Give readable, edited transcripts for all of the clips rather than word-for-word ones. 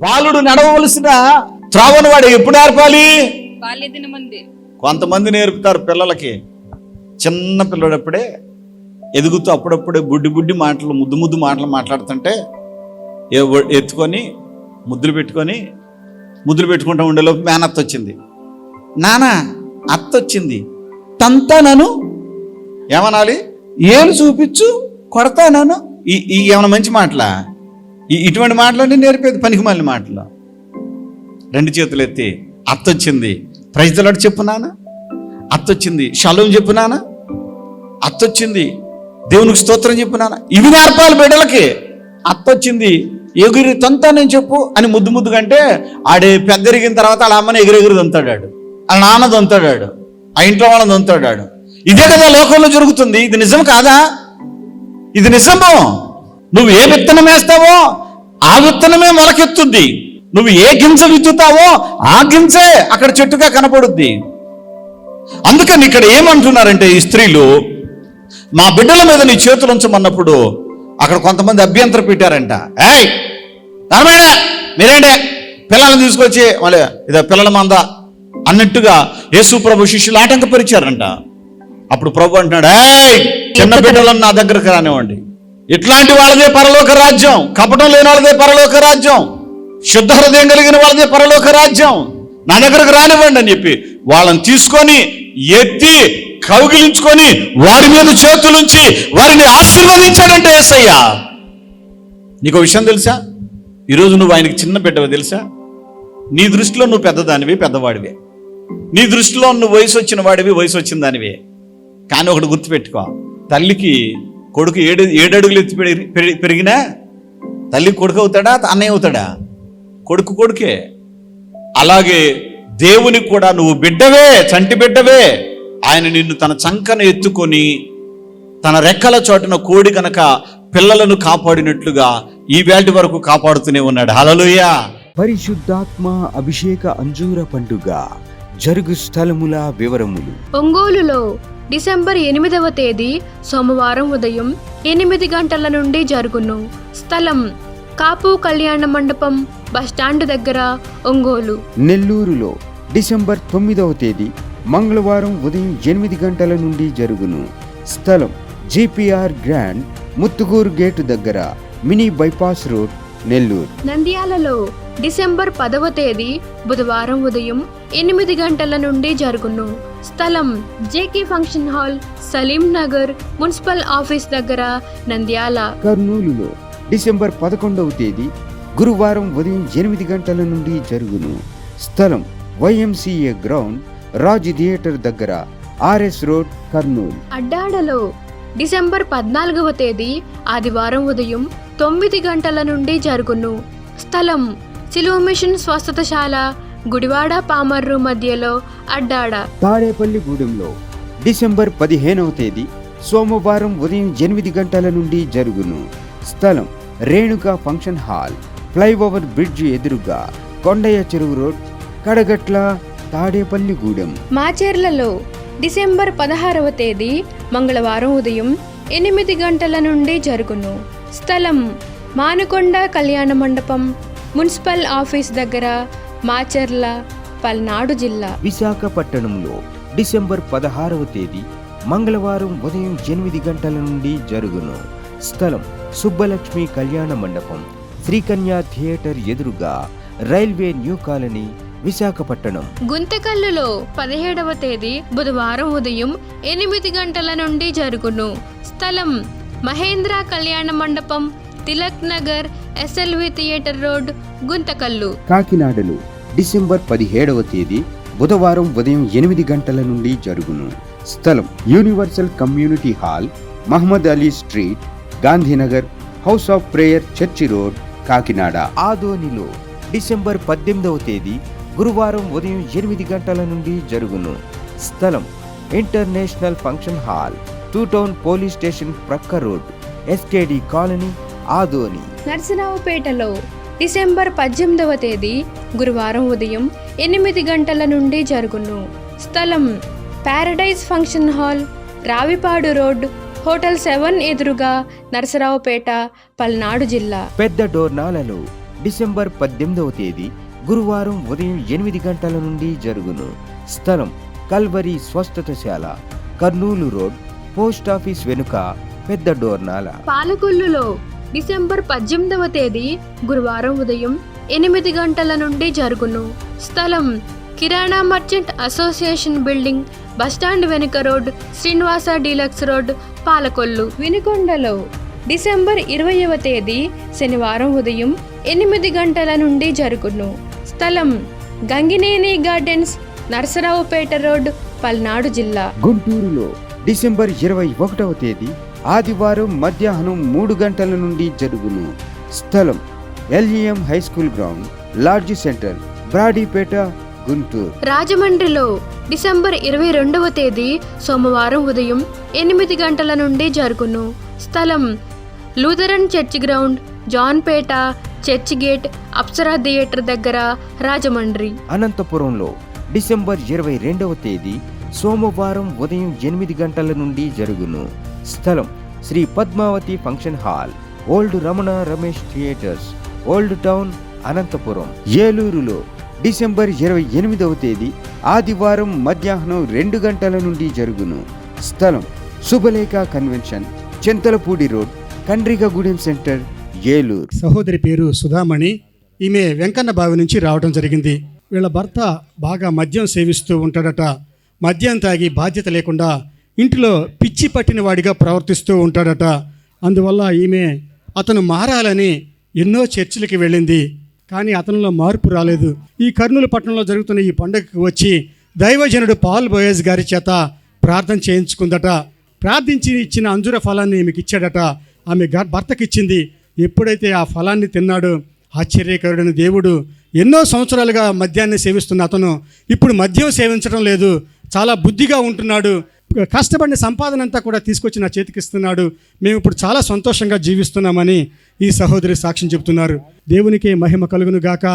బాలుడు నడవవలసిన త్రావను వాడు ఎప్పుడు నేర్పాలి? కొంతమంది నేర్పుతారు పిల్లలకి. చిన్న పిల్లడప్పుడే ఎదుగుతూ అప్పుడప్పుడే బుడ్డి మాటలు, ముద్దు మాటలు మాట్లాడుతుంటే ఎత్తుకొని ముద్దులు పెట్టుకుంటూ ఉండేలోపు మేనత్త వచ్చింది. నానా అత్త వచ్చింది, తంతానను ఏమనాలి? ఏలు చూపించు, కొడతానను. ఈ ఏమైనా మంచి మాటలా? ఇటువంటి మాటలన్నీ నేర్పేది పనికి మళ్ళీ మాటలు. రెండు చేతులు ఎత్తి అత్త వచ్చింది, ప్రైజ్ ది లార్డ్ చెప్పు నాన్న, అత్త వచ్చింది, షలోం చెప్పు నాన్న, అత్త వచ్చింది, దేవునికి స్తోత్రం చెప్పు నాన్న. ఇవి నేర్పాలి బిడ్డలకి. అత్త వచ్చింది, ఎగురి తంతా నేను చెప్పు అని ముద్దు కంటే ఆడే పెద్దరిగిన తర్వాత వాళ్ళ అమ్మని ఎగురెగురు దంతాడాడు, వాళ్ళ నాన్న దంతాడాడు, ఆ ఇంట్లో వాళ్ళని దంతాడాడు. ఇదే కదా లోకంలో జరుగుతుంది. ఇది నిజం కాదా? ఇది నిజము. నువ్వు ఏ విత్తనం వేస్తావో ఆ విత్తనమే మొలకెత్తుద్ది. నువ్వు ఏ గింజ విత్తుతావో ఆ గింజే అక్కడ చెట్టుగా కనపడుద్ది. అందుకని ఇక్కడ ఏమంటున్నారంటే ఈ స్త్రీలు, మా బిడ్డల మీద నీ చేతులు ఉంచమన్నప్పుడు అక్కడ కొంతమంది అభ్యంతరం పెట్టారంట. ఏయ్ ధర్మేడా మీరేంటే పిల్లల్ని తీసుకొచ్చి మళ్ళీ ఇదే పిల్లల మంద అన్నట్టుగా యేసు ప్రభు శిష్యులు ఆటంకపరిచారంట. అప్పుడు ప్రభు అంటున్నాడు, ఏయ్ చిన్న బిడ్డలను నా దగ్గరకు రానివ్వండి. ఇట్లాంటి వాళ్ళదే పరలోక రాజ్యం. కపటం లేని వాళ్ళదే పరలోక రాజ్యం. శుద్ధ హృదయం కలిగిన వాళ్ళదే పరలోక రాజ్యం. నా దగ్గరకు రానివ్వండి అని చెప్పి వాళ్ళని తీసుకొని ఎత్తి కౌగిలించుకొని వారి మీద చేతులుంచి వారిని ఆశీర్వదించాడంటే యేసయ్య. నీకు విషయం తెలుసా? ఈరోజు నువ్వు ఆయనకి చిన్న బిడ్డవే తెలుసా? నీ దృష్టిలో నువ్వు పెద్దదానివి, పెద్దవాడివే. నీ దృష్టిలో నువ్వు వయసు వచ్చిన వాడివి, వయసు వచ్చిన దానివే. కానీ ఒకటి గుర్తుపెట్టుకో, తల్లికి కొడుకు 7 అడుగులు ఎత్తి పెరిగినా తల్లికి కొడుకు అవుతాడా, అన్నయ్య అవుతాడా? కొడుకే. అలాగే దేవునికి కూడా నువ్వు బిడ్డవే, చంటి బిడ్డవే. ఆయన నిన్ను తన చంకన ఎత్తుకొని తన రెక్కల చోటున కోడి కనుక పిల్లలను కాపాడినట్లుగా ఈ వేళటి వరకు కాపాడుతూనే ఉన్నాడు. హల్లెలూయా. పరిశుద్ధాత్మ అభిషేక అంజూర పండుగ జరుగు స్థలముల వివరములు. ఒంగోలులో డిసెంబర్ 8వ తేదీ సోమవారం ఉదయం 8 గంటల నుండి జరుగును. స్థలం కాపు కళ్యాణ మండపం, బస్టాండ్ దగ్గర, ఒంగోలు. నెల్లూరులో డిసెంబర్ 9వ తేదీ మంగళవారం ఉదయం 8 గంటల నుండి జరుగును. స్థలం జిపిఆర్ గ్రాండ్, ముత్తుగూరు గేటు దగ్గర, మినీ బైపాస్ రోడ్, నెల్లూరు. నంద్యాలలో డిసెంబర్ 10వ తేదీ బుధవారం ఉదయం 8 గంటల నుండి జరుగును. స్థలం JK function hall, Salim Nagar, municipal office దగ్గర, నంద్యాల. కర్నూలులో డిసెంబర్ 11వ తేదీ గురువారం ఉదయం 8 గంటల నుండి జరుగును. స్థలం వైఎంసీఏ గ్రౌండ్, రాజ్ థియేటర్ దగ్గర, ఆర్ఎస్ రోడ్, కర్నూలు. అడ్డాడలో డిసెంబర్ 14వ తేదీ ఆదివారం ఉదయం 9 గంటల నుండి జరుగును. స్థలం సిలువ మిషన్ స్వస్థతశాల, గుడివాడ పామర్రు మధ్యలో, అడ్డాడ. తాడేపల్లిగూడెంలో డిసెంబర్ 15వ తేదీ సోమవారం ఉదయం 8 గంటల నుండి జరుగును. స్థలం Renuka function hall, flyover bridge ఎదురుగా, కొండయ్య చెరువు రోడ్, కడగట్ల, తాడేపల్లిగూడెం. మాచేర్లలో డిసెంబర్ 16వ తేదీ మంగళవారం ఉదయం 8 గంటల నుండి జరుగును. స్థలం మానుకొండ కళ్యాణ మండపం, మున్సిపల్ ఆఫీస్ దగ్గర, మాచెర్ల, పల్నాడు జిల్లా. విశాఖపట్నంలో డిసెంబర్ 16వ తేదీ మంగళవారం ఉదయం 8 గంటల నుండి జరుగును. స్థలం సుబ్బలక్ష్మి కళ్యాణ మండపం, శ్రీకన్యా థియేటర్ ఎదురుగా, రైల్వే న్యూ కాలనీ, విశాఖపట్నం. గుంతకల్లులో 17వ తేదీ బుధవారం ఉదయం 8 గంటల నుండి జరుగును. స్థలం మహేంద్ర కళ్యాణ మండపం, Tilak Nagar, SLV theatre road, Guntakal. కాకినాడలో డిసెంబర్ 17వ తేదీ బుధవారం ఉదయం 8 గంటల నుండి జరుగును. స్థలం universal community hall, Mohammed Ali street, Gandhinagar, house of prayer, church road, Kakinada. ఆదోనిలో డిసెంబర్ 18వ తేదీ గురువారం ఉదయం 8 గంటల నుండి జరుగును. స్థలం international function hall, 2 town police station ప్రక్క రోడ్, ఎస్కేడి కాలనీ, ఆదోని. నర్సరావుపేటలో డిసెంబర్ 18వ తేదీ గురువారం ఉదయం 8 గంటల నుండి జరుగును. స్థలం paradise function hall, Ravipadu road, hotel 7 ఎదురుగా, నర్సరావుపేట, పల్నాడు జిల్లా. పెద్ద డోర్నాలలో డిసెంబర్ 18వ తేదీ గురువారం ఉదయం 8 గంటల నుండి జరుగును. స్థలం కల్వరి స్వస్థతశాల, కర్నూలు రోడ్, పోస్ట్ ఆఫీస్ వెనుక, పెద్ద డోర్నాల. పాలకొల్లులో డిసెంబర్ 18వ తేదీ గురువారం ఉదయం 8 గంటల నుండి జరుగును. స్థలం kirana merchant association building, bus stand వెనుక road, Srinivasa deluxe road, Palakollu. వినుకొండలో డిసెంబర్ 20వ తేదీ శనివారం ఉదయం 8 గంటల నుండి జరుగును. స్థలం గంగినేని గార్డెన్స్, నరసరావుపేట రోడ్, పల్నాడు జిల్లా. గుంటూరులో డిసెంబర్ 21వ తేదీ ఆదివారం మధ్యాహ్నం 3 గంటల నుండి జరుగును. స్థలం LEM high school ground, large centre, Brodipet, Guntur. రాజమండ్రిలో డిసెంబర్ 22వ తేదీ సోమవారం ఉదయం 8 గంటల నుండి జరుగును. స్థలం Lutheran church ground, Janpeta, church gate, Apsara theatre దగ్గర, రాజమండ్రి. అనంతపురంలో డిసెంబర్ 22వ తేదీ సోమవారం ఉదయం 8 గంటల నుండి జరుగును. స్థలం Shri Padmavathi function hall, old Ramana Ramesh theatres, old town, Anantapuram. ఏలూరులో డిసెంబర్ 28వ తేదీ ఆదివారం మధ్యాహ్నం 2 గంటల నుండి జరుగును. స్థలం Shubhalekha convention, Chintalapudi road, Kandrikagudem centre, Eluru. సహోదరి పేరు సుధామణి. ఈమె వెంకన్న బావి నుంచి రావడం జరిగింది. వీళ్ళ భర్త బాగా మద్యం సేవిస్తూ ఉంటాడట. మద్యం తాగి బాధ్యత లేకుండా ఇంటిలో పిచ్చి పట్టిన వాడిగా ప్రవర్తిస్తూ ఉంటాడట. అందువల్ల ఈమె అతను మారాలని ఎన్నో చర్చిలకి వెళ్ళింది. కానీ అతనిలో మార్పు రాలేదు. ఈ కర్నూలు పట్టణంలో జరుగుతున్న ఈ పండుగకు వచ్చి దైవజనుడు పాల్ బోయజ్ గారి చేత ప్రార్థన చేయించుకుందట. ప్రార్థించి ఇచ్చిన అంజుర ఫలాన్ని ఈమెకి ఇచ్చాడట. ఆమె భర్తకి ఇచ్చింది. ఎప్పుడైతే ఆ ఫలాన్ని తిన్నాడో ఆశ్చర్యకరుడైన దేవుడు ఎన్నో సంవత్సరాలుగా మద్యాన్ని సేవిస్తున్న అతను ఇప్పుడు మద్యం సేవించడం లేదు. చాలా బుద్ధిగా ఉంటున్నాడు. కష్టపడిన సంపాదన అంతా కూడా తీసుకొచ్చి నా చేతికి ఇస్తున్నాడు. మేము ఇప్పుడు చాలా సంతోషంగా జీవిస్తున్నామని ఈ సహోదరి సాక్ష్యం చెబుతున్నారు. దేవునికే మహిమ కలుగును గాక.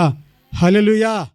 హల్లెలూయా.